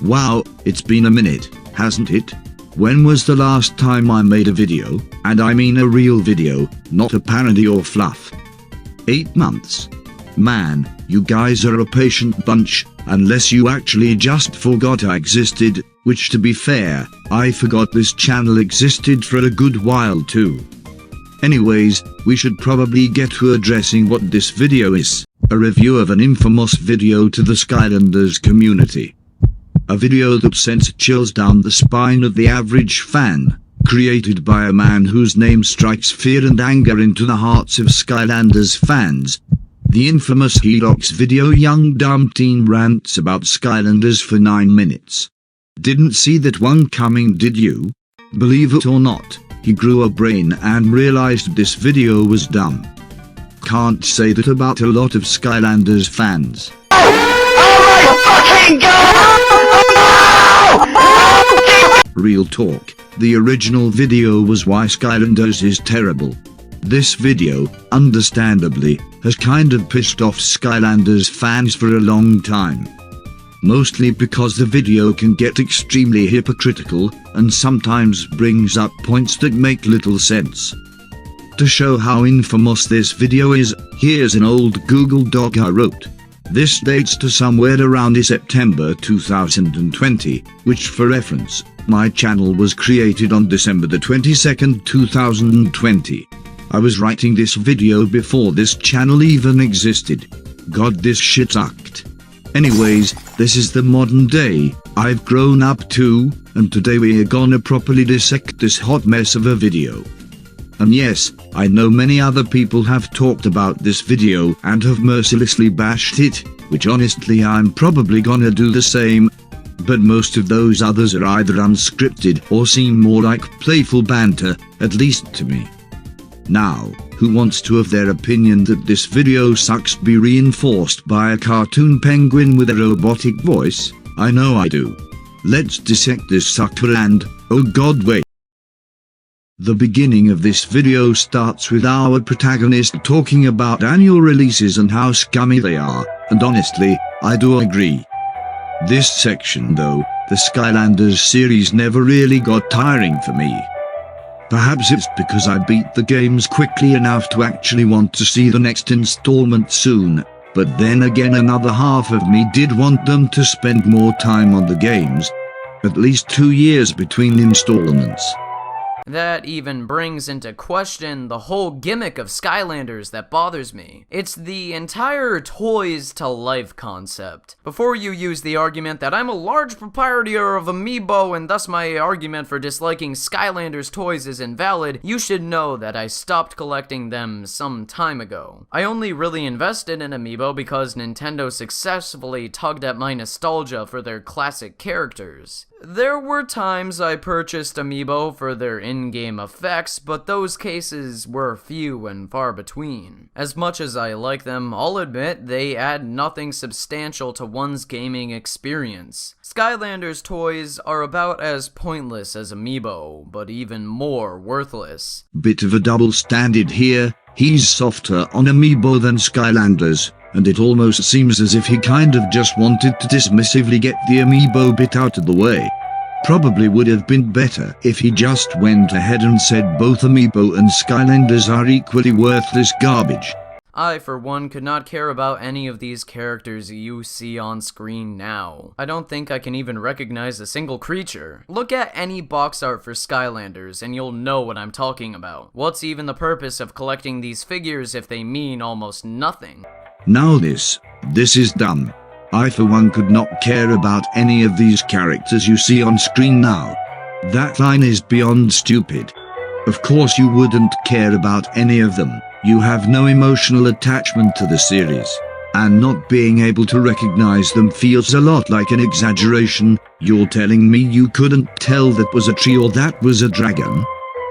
Wow, it's been a minute, hasn't it? When was the last time I made a video? And I mean a real video, not a parody or fluff. 8 months. Man, you guys are a patient bunch, unless you actually just forgot I existed, which to be fair, I forgot this channel existed for a good while too. Anyways, we should probably get to addressing what this video is, a review of an infamous video to the Skylanders community. A video that sends chills down the spine of the average fan, created by a man whose name strikes fear and anger into the hearts of Skylanders fans. The infamous Helix video. Young dumb teen rants about Skylanders for 9 minutes. Didn't see that one coming, did you? Believe it or not, he grew a brain and realized this video was dumb. Can't say that about a lot of Skylanders fans. Real talk, the original video was why Skylanders is terrible. This video, understandably, has kind of pissed off Skylanders fans for a long time. Mostly because the video can get extremely hypocritical, and sometimes brings up points that make little sense. To show how infamous this video is, here's an old Google Doc I wrote. This dates to somewhere around September 2020, which for reference, my channel was created on December the 22nd, 2020. I was writing this video before this channel even existed. God, this shit sucked. Anyways, this is the modern day, I've grown up too, and today we are gonna properly dissect this hot mess of a video. And yes, I know many other people have talked about this video and have mercilessly bashed it, which honestly I'm probably gonna do the same. But most of those others are either unscripted or seem more like playful banter, at least to me. Now, who wants to have their opinion that this video sucks be reinforced by a cartoon penguin with a robotic voice? I know I do. Let's dissect this sucker and, oh god wait. The beginning of this video starts with our protagonist talking about annual releases and how scummy they are, and honestly, I do agree. This section though, the Skylanders series never really got tiring for me. Perhaps it's because I beat the games quickly enough to actually want to see the next installment soon, but then again another half of me did want them to spend more time on the games. At least 2 years between installments. That even brings into question the whole gimmick of Skylanders that bothers me. It's the entire toys to life concept. Before you use the argument that I'm a large proprietor of Amiibo and thus my argument for disliking Skylanders toys is invalid, you should know that I stopped collecting them some time ago. I only really invested in Amiibo because Nintendo successfully tugged at my nostalgia for their classic characters. There were times I purchased Amiibo for their in-game effects, but those cases were few and far between. As much as I like them, I'll admit they add nothing substantial to one's gaming experience. Skylanders toys are about as pointless as Amiibo, but even more worthless. Bit of a double standard here, he's softer on Amiibo than Skylanders. And it almost seems as if he kind of just wanted to dismissively get the Amiibo bit out of the way. Probably would have been better if he just went ahead and said both Amiibo and Skylanders are equally worthless garbage. I, for one, could not care about any of these characters you see on screen now. I don't think I can even recognize a single creature. Look at any box art for Skylanders and you'll know what I'm talking about. What's even the purpose of collecting these figures if they mean almost nothing? Now this is dumb. I for one could not care about any of these characters you see on screen now. That line is beyond stupid. Of course you wouldn't care about any of them, you have no emotional attachment to the series. And not being able to recognize them feels a lot like an exaggeration. You're telling me you couldn't tell that was a tree or that was a dragon?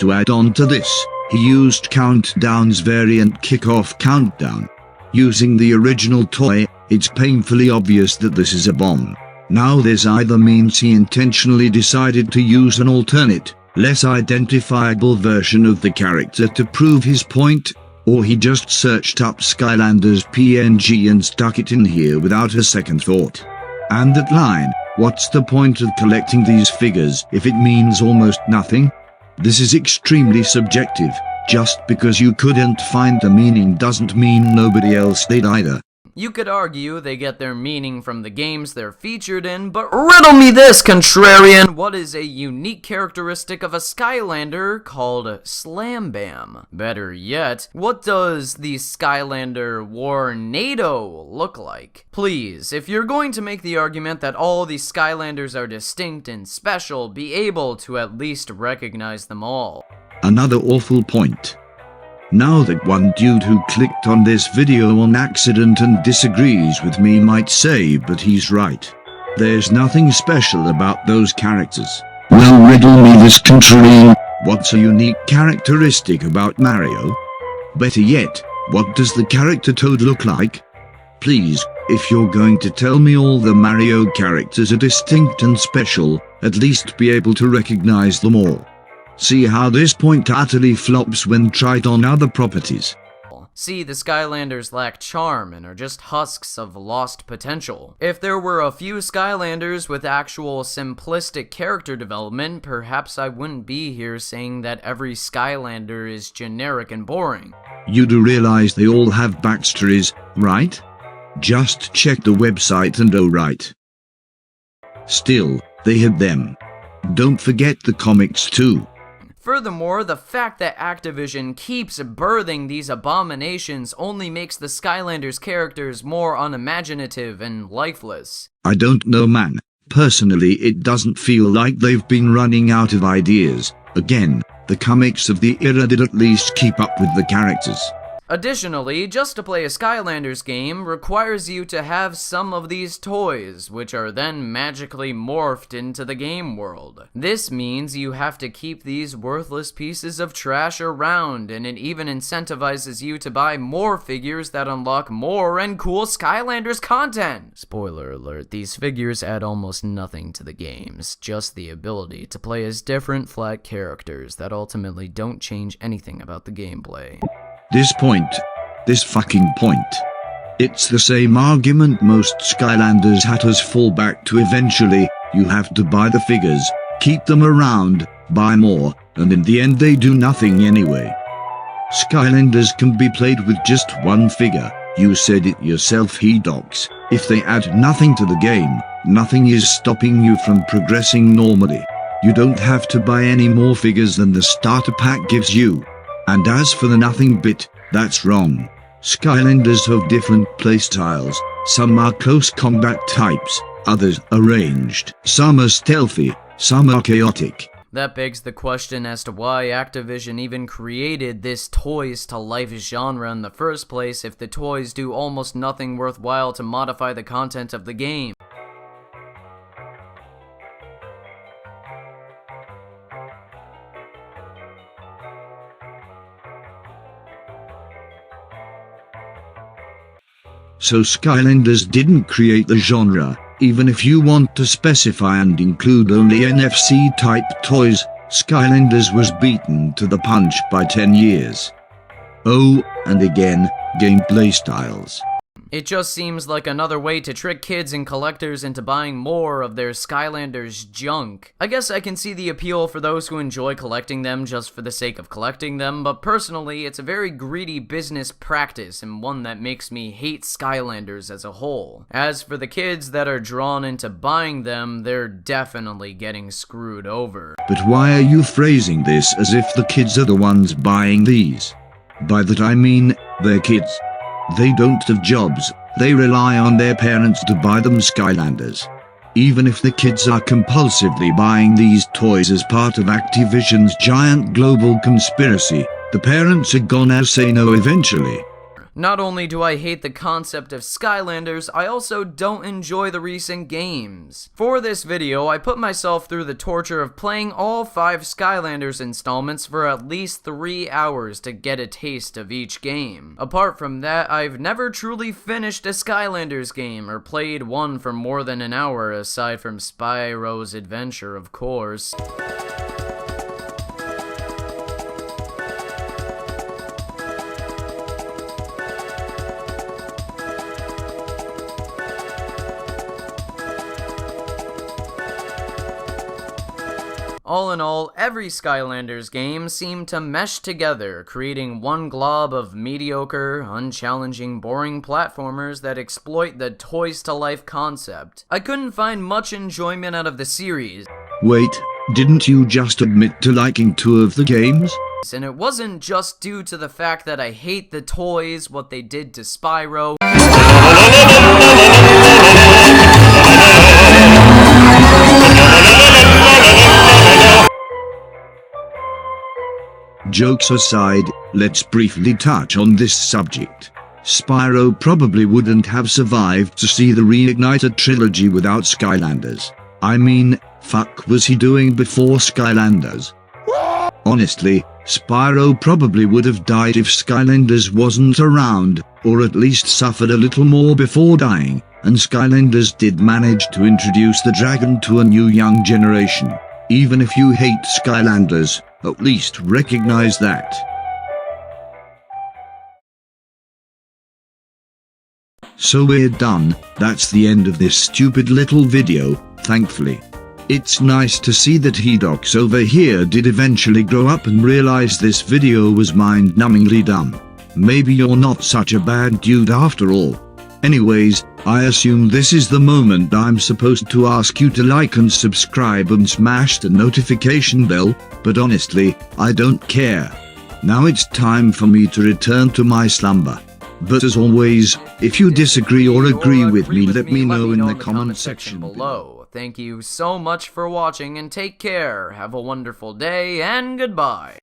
To add on to this, he used Countdown's variant Kickoff Countdown. Using the original toy, it's painfully obvious that this is a bomb. Now this either means he intentionally decided to use an alternate, less identifiable version of the character to prove his point, or he just searched up Skylanders PNG and stuck it in here without a second thought. And that line, What's the point of collecting these figures if it means almost nothing? This is extremely subjective. Just because you couldn't find the meaning doesn't mean nobody else did either. You could argue they get their meaning from the games they're featured in, but riddle me this, contrarian! What is a unique characteristic of a Skylander called Slam Bam? Better yet, what does the Skylander Warnado look like? Please, if you're going to make the argument that all the Skylanders are distinct and special, be able to at least recognize them all. Another awful point. Now that one dude who clicked on this video on accident and disagrees with me might say, but he's right. There's nothing special about those characters. Well, riddle me this, contrarian. What's a unique characteristic about Mario? Better yet, what does the character Toad look like? Please, if you're going to tell me all the Mario characters are distinct and special, at least be able to recognize them all. See how this point utterly flops when tried on other properties. See, the Skylanders lack charm and are just husks of lost potential. If there were a few Skylanders with actual simplistic character development, perhaps I wouldn't be here saying that every Skylander is generic and boring. You do realize they all have backstories, right? Just check the website and oh right. Still, they had them. Don't forget the comics too. Furthermore, the fact that Activision keeps birthing these abominations only makes the Skylanders characters more unimaginative and lifeless. I don't know, man. Personally, it doesn't feel like they've been running out of ideas. Again, the comics of the era did at least keep up with the characters. Additionally, just to play a Skylanders game requires you to have some of these toys, which are then magically morphed into the game world. This means you have to keep these worthless pieces of trash around, and it even incentivizes you to buy more figures that unlock more and cool Skylanders content. Spoiler alert, these figures add almost nothing to the games, just the ability to play as different flat characters that ultimately don't change anything about the gameplay. This fucking point. It's the same argument most Skylanders hatters fall back to eventually. You have to buy the figures, keep them around, buy more, and in the end they do nothing anyway. Skylanders can be played with just one figure. You said it yourself, Hedox. If they add nothing to the game, nothing is stopping you from progressing normally. You don't have to buy any more figures than the starter pack gives you. And as for the nothing bit, that's wrong. Skylanders have different playstyles. Some are close combat types, others are ranged. Some are stealthy, some are chaotic. That begs the question as to why Activision even created this toys to life genre in the first place if the toys do almost nothing worthwhile to modify the content of the game. So Skylanders didn't create the genre, even if you want to specify and include only NFC-type toys. Skylanders was beaten to the punch by 10 years. Oh, and again, gameplay styles. It just seems like another way to trick kids and collectors into buying more of their Skylanders junk. I guess I can see the appeal for those who enjoy collecting them just for the sake of collecting them, but personally, it's a very greedy business practice and one that makes me hate Skylanders as a whole. As for the kids that are drawn into buying them, they're definitely getting screwed over. But why are you phrasing this as if the kids are the ones buying these? By that I mean, they're kids. They don't have jobs, they rely on their parents to buy them Skylanders. Even if the kids are compulsively buying these toys as part of Activision's giant global conspiracy, the parents are gonna say no eventually. Not only do I hate the concept of Skylanders, I also don't enjoy the recent games. For this video, I put myself through the torture of playing all 5 Skylanders installments for at least 3 hours to get a taste of each game. Apart from that, I've never truly finished a Skylanders game, or played one for more than an hour aside from Spyro's Adventure, of course. All in all, every Skylanders game seemed to mesh together, creating one glob of mediocre, unchallenging, boring platformers that exploit the toys-to-life concept. I couldn't find much enjoyment out of the series. Wait, didn't you just admit to liking 2 of the games? And it wasn't just due to the fact that I hate the toys, what they did to Spyro. Jokes aside, let's briefly touch on this subject. Spyro probably wouldn't have survived to see the Reignited trilogy without Skylanders. I mean, fuck was he doing before Skylanders? Honestly, Spyro probably would have died if Skylanders wasn't around, or at least suffered a little more before dying, and Skylanders did manage to introduce the dragon to a new young generation. Even if you hate Skylanders, at least recognize that. So we're done, that's the end of this stupid little video, thankfully. It's nice to see that Hedox over here did eventually grow up and realize this video was mind-numbingly dumb. Maybe you're not such a bad dude after all. Anyways, I assume this is the moment I'm supposed to ask you to like and subscribe and smash the notification bell, but honestly, I don't care. Now it's time for me to return to my slumber. But as always, if you disagree or agree with me, let me know in the comment section below. Thank you so much for watching and take care. Have a wonderful day and goodbye.